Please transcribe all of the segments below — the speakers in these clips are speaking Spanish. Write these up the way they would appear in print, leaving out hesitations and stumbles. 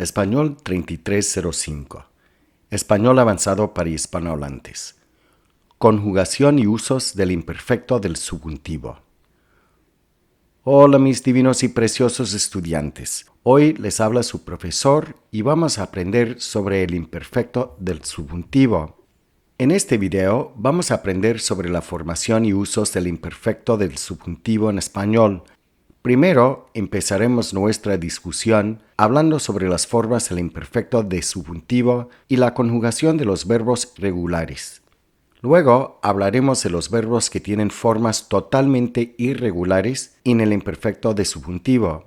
Español 3305. Español avanzado para hispanohablantes. Conjugación y usos del imperfecto del subjuntivo. Hola mis divinos y preciosos estudiantes. Hoy les habla su profesor y vamos a aprender sobre el imperfecto del subjuntivo. En este video vamos a aprender sobre la formación y usos del imperfecto del subjuntivo en español. Primero empezaremos nuestra discusión hablando sobre las formas del imperfecto de subjuntivo y la conjugación de los verbos regulares. Luego hablaremos de los verbos que tienen formas totalmente irregulares en el imperfecto de subjuntivo.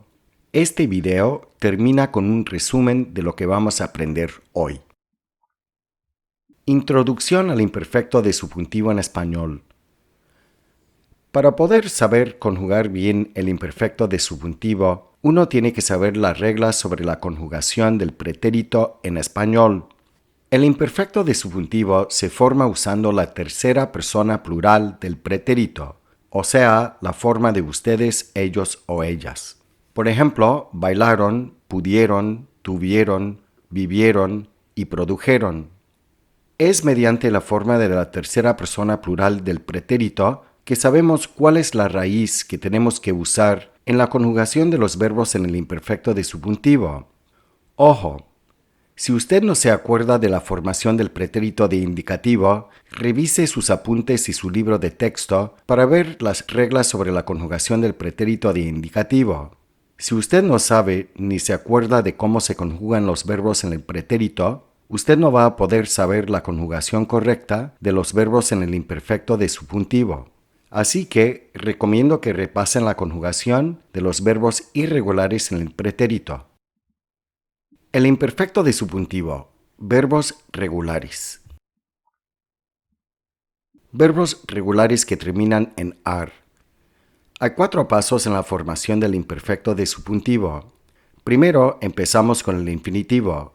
Este video termina con un resumen de lo que vamos a aprender hoy. Introducción al imperfecto de subjuntivo en español. Para poder saber conjugar bien el imperfecto de subjuntivo, uno tiene que saber las reglas sobre la conjugación del pretérito en español. El imperfecto de subjuntivo se forma usando la tercera persona plural del pretérito, o sea, la forma de ustedes, ellos o ellas. Por ejemplo, bailaron, pudieron, tuvieron, vivieron y produjeron. Es mediante la forma de la tercera persona plural del pretérito que sabemos cuál es la raíz que tenemos que usar en la conjugación de los verbos en el imperfecto de subjuntivo. Ojo, si usted no se acuerda de la formación del pretérito de indicativo, revise sus apuntes y su libro de texto para ver las reglas sobre la conjugación del pretérito de indicativo. Si usted no sabe ni se acuerda de cómo se conjugan los verbos en el pretérito, usted no va a poder saber la conjugación correcta de los verbos en el imperfecto de subjuntivo. Así que recomiendo que repasen la conjugación de los verbos irregulares en el pretérito. El imperfecto de subjuntivo. Verbos regulares. Verbos regulares que terminan en ar. Hay 4 pasos en la formación del imperfecto de subjuntivo. Primero empezamos con el infinitivo.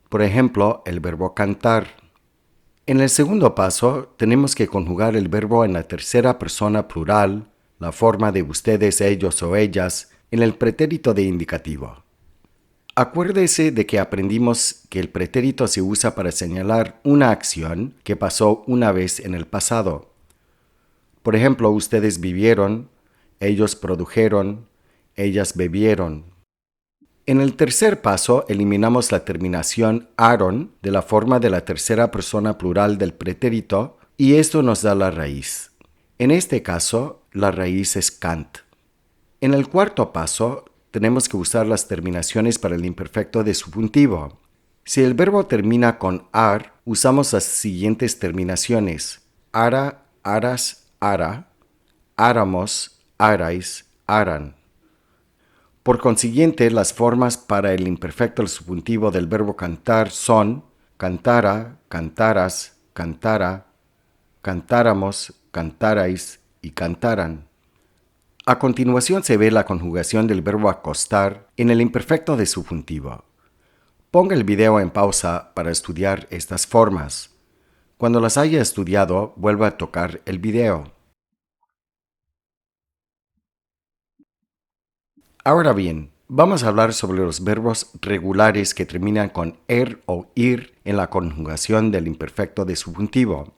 Por ejemplo, el verbo cantar. En el segundo paso, tenemos que conjugar el verbo en la tercera persona plural, la forma de ustedes, ellos o ellas, en el pretérito de indicativo. Acuérdese de que aprendimos que el pretérito se usa para señalar una acción que pasó una vez en el pasado. Por ejemplo, ustedes vivieron, ellos produjeron, ellas bebieron. En el tercer paso, eliminamos la terminación aron de la forma de la tercera persona plural del pretérito y esto nos da la raíz. En este caso, la raíz es cant. En el cuarto paso, tenemos que usar las terminaciones para el imperfecto de subjuntivo. Si el verbo termina con ar, usamos las siguientes terminaciones: ara, aras, ara, áramos, arais, aran. Por consiguiente, las formas para el imperfecto del subjuntivo del verbo cantar son cantara, cantaras, cantara, cantáramos, cantarais y cantaran. A continuación se ve la conjugación del verbo acostar en el imperfecto de subjuntivo. Ponga el video en pausa para estudiar estas formas. Cuando las haya estudiado, vuelva a tocar el video. Ahora bien, vamos a hablar sobre los verbos regulares que terminan con er o ir en la conjugación del imperfecto de subjuntivo.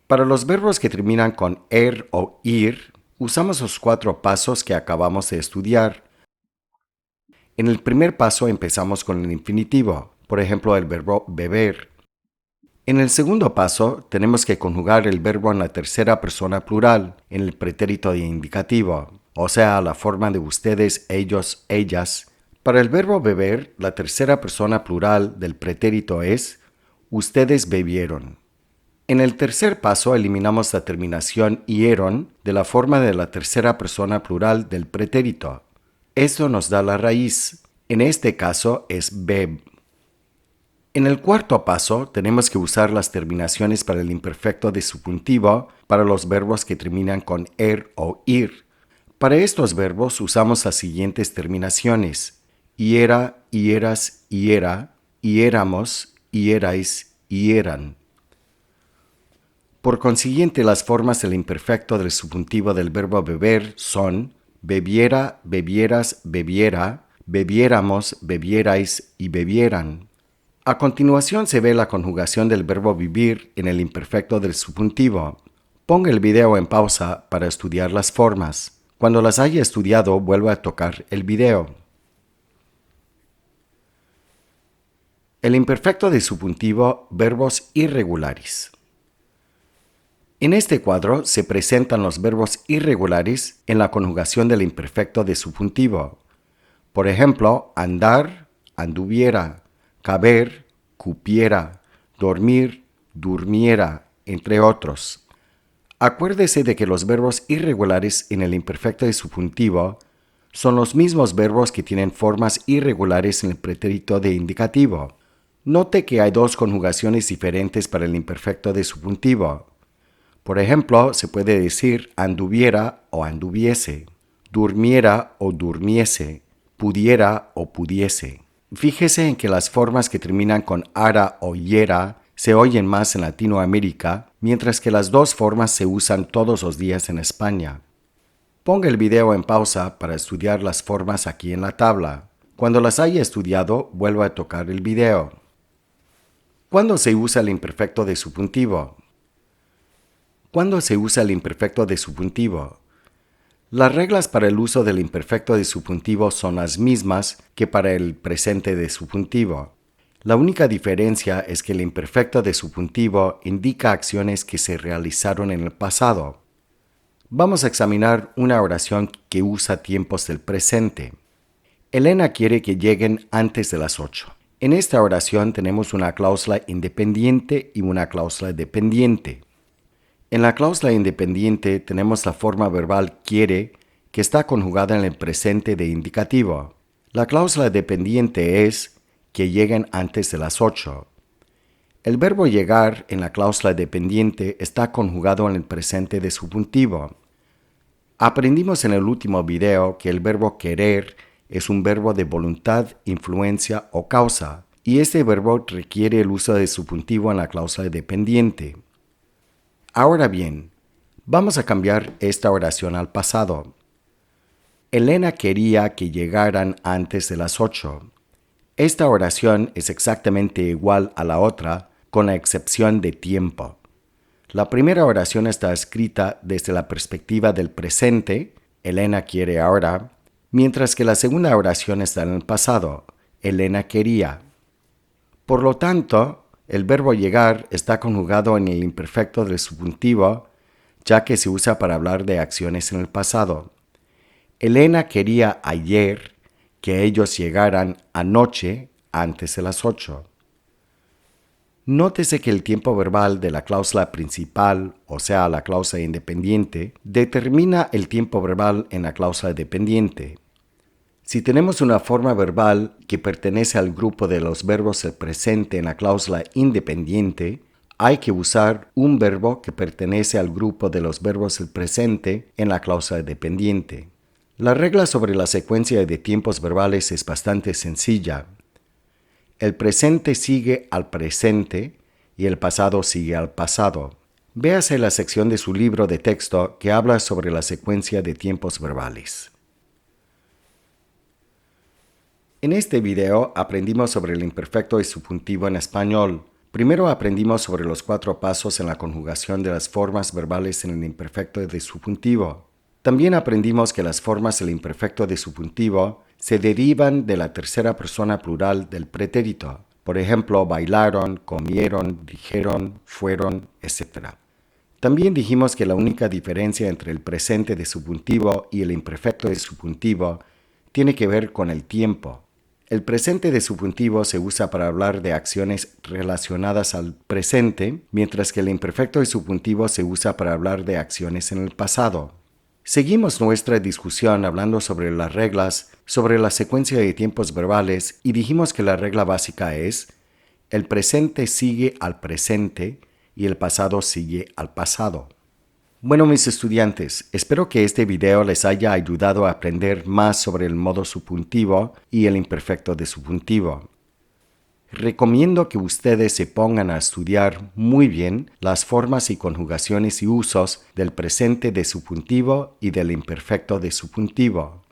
Para los verbos que terminan con er o ir, usamos los 4 pasos que acabamos de estudiar. En el primer paso empezamos con el infinitivo, por ejemplo el verbo beber. En el segundo paso tenemos que conjugar el verbo en la tercera persona plural, en el pretérito de indicativo, o sea, la forma de ustedes, ellos, ellas. Para el verbo beber, la tercera persona plural del pretérito es ustedes bebieron. En el tercer paso eliminamos la terminación ieron de la forma de la tercera persona plural del pretérito. Esto nos da la raíz. En este caso es beb. En el cuarto paso tenemos que usar las terminaciones para el imperfecto de subjuntivo para los verbos que terminan con er o ir. Para estos verbos usamos las siguientes terminaciones: hiera, hieras, hiera, hiéramos, hierais, hieran. Por consiguiente, las formas del imperfecto del subjuntivo del verbo beber son bebiera, bebieras, bebiera, bebiéramos, bebierais y bebieran. A continuación se ve la conjugación del verbo vivir en el imperfecto del subjuntivo. Ponga el video en pausa para estudiar las formas. Cuando las haya estudiado, vuelva a tocar el video. El imperfecto de subjuntivo, verbos irregulares. En este cuadro se presentan los verbos irregulares en la conjugación del imperfecto de subjuntivo. Por ejemplo, andar, anduviera, caber, cupiera, dormir, durmiera, entre otros. Acuérdese de que los verbos irregulares en el imperfecto de subjuntivo son los mismos verbos que tienen formas irregulares en el pretérito de indicativo. Note que hay dos conjugaciones diferentes para el imperfecto de subjuntivo. Por ejemplo, se puede decir anduviera o anduviese, durmiera o durmiese, pudiera o pudiese. Fíjese en que las formas que terminan con ara o yera se oyen más en Latinoamérica, mientras que las dos formas se usan todos los días en España. Ponga el video en pausa para estudiar las formas aquí en la tabla. Cuando las haya estudiado, vuelva a tocar el video. ¿Cuándo se usa el imperfecto de subjuntivo? ¿Cuándo se usa el imperfecto de subjuntivo? Las reglas para el uso del imperfecto de subjuntivo son las mismas que para el presente de subjuntivo. La única diferencia es que el imperfecto de subjuntivo indica acciones que se realizaron en el pasado. Vamos a examinar una oración que usa tiempos del presente. Elena quiere que lleguen antes de las 8. En esta oración tenemos una cláusula independiente y una cláusula dependiente. En la cláusula independiente tenemos la forma verbal quiere, que está conjugada en el presente de indicativo. La cláusula dependiente es que lleguen antes de las 8. El verbo llegar en la cláusula dependiente está conjugado en el presente de subjuntivo. Aprendimos en el último video que el verbo querer es un verbo de voluntad, influencia o causa, y este verbo requiere el uso de subjuntivo en la cláusula dependiente. Ahora bien, vamos a cambiar esta oración al pasado. Elena quería que llegaran antes de las 8. Esta oración es exactamente igual a la otra, con la excepción de tiempo. La primera oración está escrita desde la perspectiva del presente, Elena quiere ahora, mientras que la segunda oración está en el pasado, Elena quería. Por lo tanto, el verbo llegar está conjugado en el imperfecto del subjuntivo, ya que se usa para hablar de acciones en el pasado. Elena quería ayer que ellos llegaran anoche antes de las 8. Nótese que el tiempo verbal de la cláusula principal, o sea, la cláusula independiente, determina el tiempo verbal en la cláusula dependiente. Si tenemos una forma verbal que pertenece al grupo de los verbos del presente en la cláusula independiente, hay que usar un verbo que pertenece al grupo de los verbos del presente en la cláusula dependiente. La regla sobre la secuencia de tiempos verbales es bastante sencilla. El presente sigue al presente y el pasado sigue al pasado. Véase la sección de su libro de texto que habla sobre la secuencia de tiempos verbales. En este video aprendimos sobre el imperfecto y subjuntivo en español. Primero aprendimos sobre los 4 pasos en la conjugación de las formas verbales en el imperfecto de subjuntivo. También aprendimos que las formas del imperfecto de subjuntivo se derivan de la tercera persona plural del pretérito. Por ejemplo, bailaron, comieron, dijeron, fueron, etc. También dijimos que la única diferencia entre el presente de subjuntivo y el imperfecto de subjuntivo tiene que ver con el tiempo. El presente de subjuntivo se usa para hablar de acciones relacionadas al presente, mientras que el imperfecto de subjuntivo se usa para hablar de acciones en el pasado. Seguimos nuestra discusión hablando sobre las reglas sobre la secuencia de tiempos verbales y dijimos que la regla básica es: el presente sigue al presente y el pasado sigue al pasado. Bueno, mis estudiantes, espero que este video les haya ayudado a aprender más sobre el modo subjuntivo y el imperfecto de subjuntivo. Recomiendo que ustedes se pongan a estudiar muy bien las formas y conjugaciones y usos del presente de subjuntivo y del imperfecto de subjuntivo.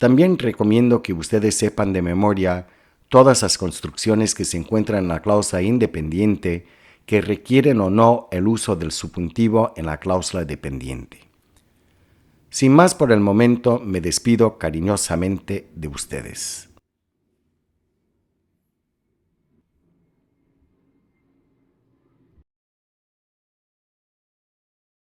También recomiendo que ustedes sepan de memoria todas las construcciones que se encuentran en la cláusula independiente que requieren o no el uso del subjuntivo en la cláusula dependiente. Sin más por el momento, me despido cariñosamente de ustedes.